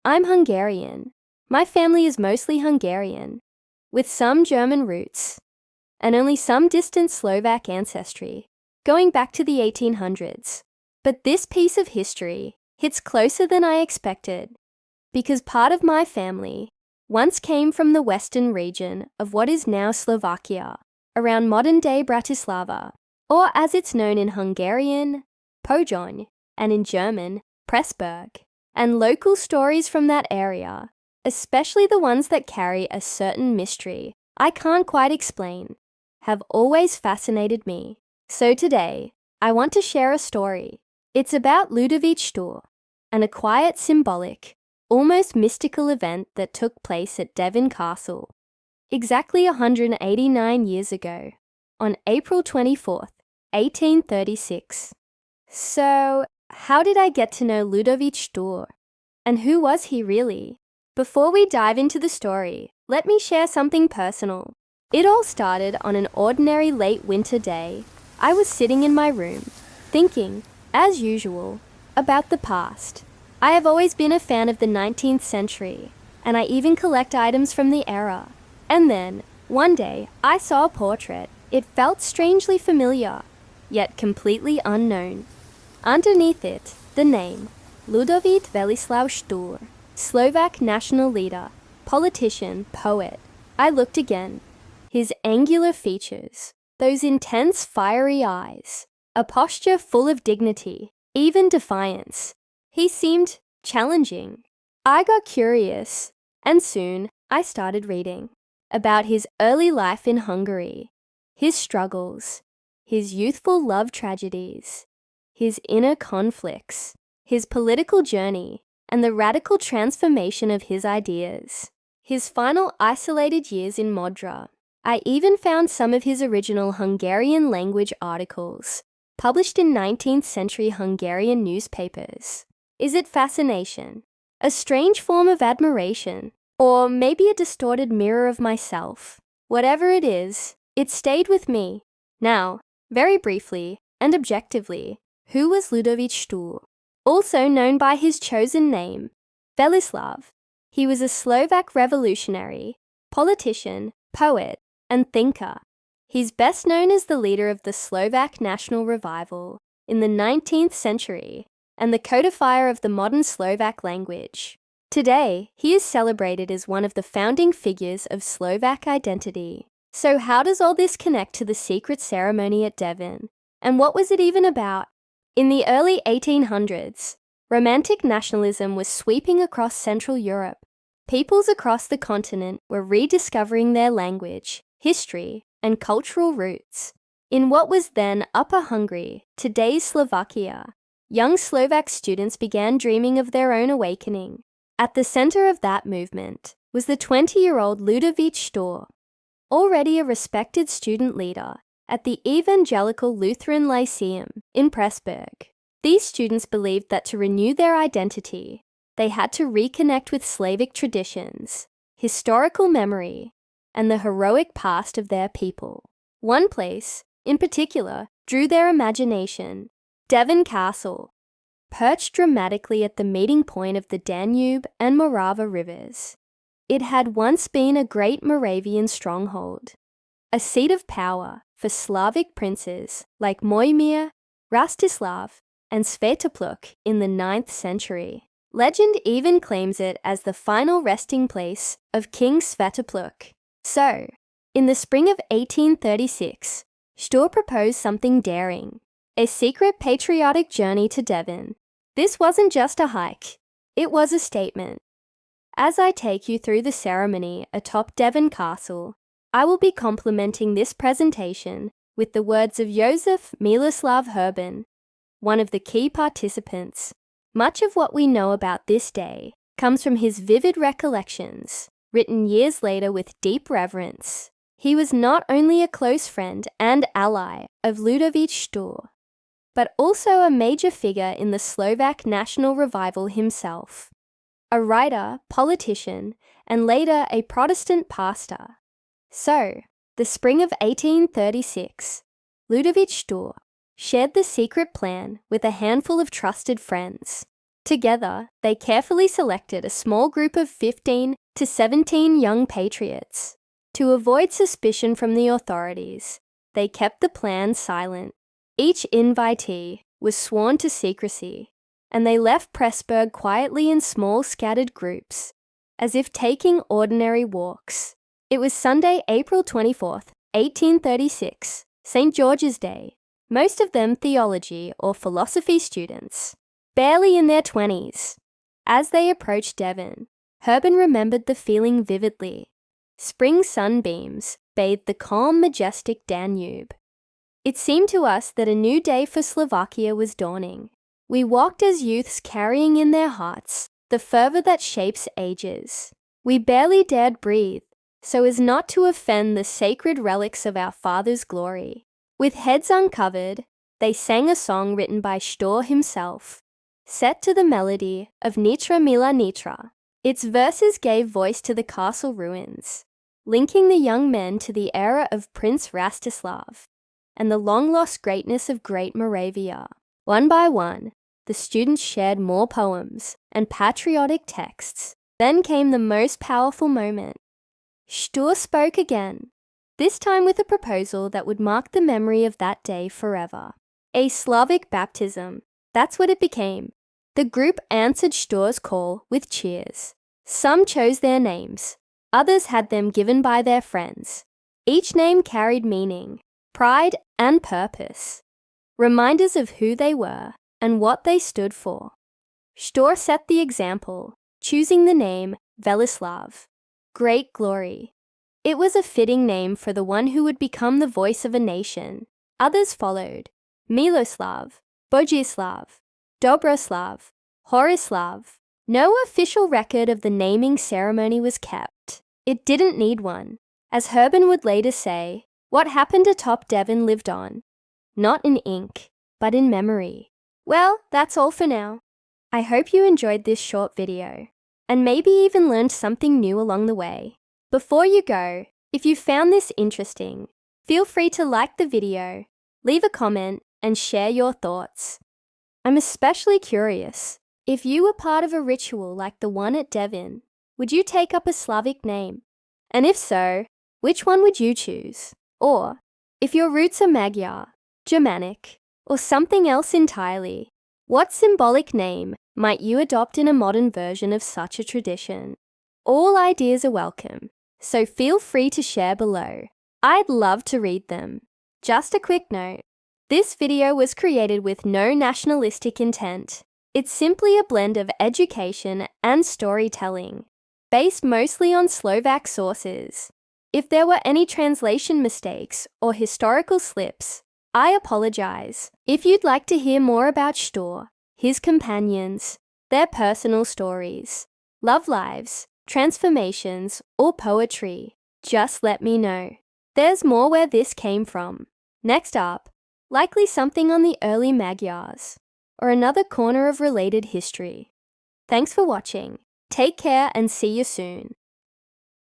I'm Hungarian. My family is mostly Hungarian, with some German roots, and only some distant Slovak ancestry, going back to the 1800s. But this piece of history hits closer than I expected, because part of my family once came from the western region of what is now Slovakia, around modern-day Bratislava, or as it's known in Hungarian, Pojon, and in German, Pressburg. And local stories from that area, especially the ones that carry a certain mystery I can't quite explain, have always fascinated me. So today, I want to share a story. It's about Ľudovít Štúr, and a quiet, symbolic, almost mystical event that took place at Devín Castle, exactly 189 years ago, on April 24th, 1836. So, how did I get to know Ľudovít Štúr? And who was he really? Before we dive into the story, let me share something personal. It all started on an ordinary late winter day. I was sitting in my room, thinking, as usual, about the past. I have always been a fan of the 19th century, and I even collect items from the era. And then, one day, I saw a portrait. It felt strangely familiar, yet completely unknown. Underneath it, the name, Ľudovít Miloslav Štúr, Slovak national leader, politician, poet. I looked again. His angular features, those intense fiery eyes, a posture full of dignity, even defiance. He seemed challenging. I got curious, and soon I started reading about his early life in Hungary, his struggles, his youthful love tragedies, his inner conflicts, his political journey, and the radical transformation of his ideas. His final isolated years in Modra. I even found some of his original Hungarian language articles, published in 19th century Hungarian newspapers. Is it fascination? A strange form of admiration? Or maybe a distorted mirror of myself? Whatever it is, it stayed with me. Now, very briefly and objectively, who was Ľudovít Štúr? Also known by his chosen name, Velislav. He was a Slovak revolutionary, politician, poet, and thinker. He's best known as the leader of the Slovak national revival in the 19th century and the codifier of the modern Slovak language. Today, he is celebrated as one of the founding figures of Slovak identity. So how does all this connect to the secret ceremony at Devín? And what was it even about? In the early 1800s, Romantic nationalism was sweeping across Central Europe. Peoples across the continent were rediscovering their language, history, and cultural roots. In what was then Upper Hungary, today's Slovakia, young Slovak students began dreaming of their own awakening. At the center of that movement was the 20-year-old Ľudovít Štúr, already a respected student leader at the Evangelical Lutheran Lyceum in Pressburg. These students believed that to renew their identity, they had to reconnect with Slavic traditions, historical memory, and the heroic past of their people. One place, in particular, drew their imagination: Devín Castle, perched dramatically at the meeting point of the Danube and Morava rivers. It had once been a great Moravian stronghold, a seat of power for Slavic princes like Mojmír, Rastislav, and Svetopluk in the 9th century. Legend even claims it as the final resting place of King Svetopluk. So, in the spring of 1836, Štúr proposed something daring: a secret patriotic journey to Devín. This wasn't just a hike, it was a statement. As I take you through the ceremony atop Devín Castle, I will be complementing this presentation with the words of Jozef Miloslav Hurban, one of the key participants. Much of what we know about this day comes from his vivid recollections, written years later with deep reverence. He was not only a close friend and ally of Ľudovít Štúr, but also a major figure in the Slovak national revival himself, a writer, politician, and later a Protestant pastor. So, the spring of 1836, Ľudovít Štúr shared the secret plan with a handful of trusted friends. Together, they carefully selected a small group of 15 to 17 young patriots. To avoid suspicion from the authorities, they kept the plan silent. Each invitee was sworn to secrecy, and they left Pressburg quietly in small scattered groups, as if taking ordinary walks. It was Sunday, April 24th, 1836, St. George's Day, most of them theology or philosophy students, barely in their 20s. As they approached Devon, Hurban remembered the feeling vividly. Spring sunbeams bathed the calm, majestic Danube. It seemed to us that a new day for Slovakia was dawning. We walked as youths carrying in their hearts the fervour that shapes ages. We barely dared breathe, so as not to offend the sacred relics of our father's glory. With heads uncovered, they sang a song written by Štúr himself, set to the melody of Nitra Mila Nitra. Its verses gave voice to the castle ruins, linking the young men to the era of Prince Rastislav and the long-lost greatness of Great Moravia. One by one, the students shared more poems and patriotic texts. Then came the most powerful moment. Štúr spoke again, this time with a proposal that would mark the memory of that day forever. A Slavic baptism, that's what it became. The group answered Štúr's call with cheers. Some chose their names, others had them given by their friends. Each name carried meaning, pride and purpose, reminders of who they were and what they stood for. Štúr set the example, choosing the name Velislav, great glory. It was a fitting name for the one who would become the voice of a nation. Others followed: Miloslav, Bogislav, Dobroslav, Horislav. No official record of the naming ceremony was kept. It didn't need one. As Hurban would later say, what happened atop Devon lived on, not in ink, but in memory. Well, that's all for now. I hope you enjoyed this short video, and maybe even learned something new along the way. Before you go, if you found this interesting, feel free to like the video, leave a comment, and share your thoughts. I'm especially curious, if you were part of a ritual like the one at Devon, would you take up a Slavic name? And if so, which one would you choose? Or, if your roots are Magyar, Germanic, or something else entirely, what symbolic name might you adopt in a modern version of such a tradition? All ideas are welcome, so feel free to share below. I'd love to read them. Just a quick note, this video was created with no nationalistic intent. It's simply a blend of education and storytelling, based mostly on Slovak sources. If there were any translation mistakes or historical slips, I apologize. If you'd like to hear more about Štúr, his companions, their personal stories, love lives, transformations, or poetry, just let me know. There's more where this came from. Next up, likely something on the early Magyars, or another corner of related history. Thanks for watching. Take care and see you soon.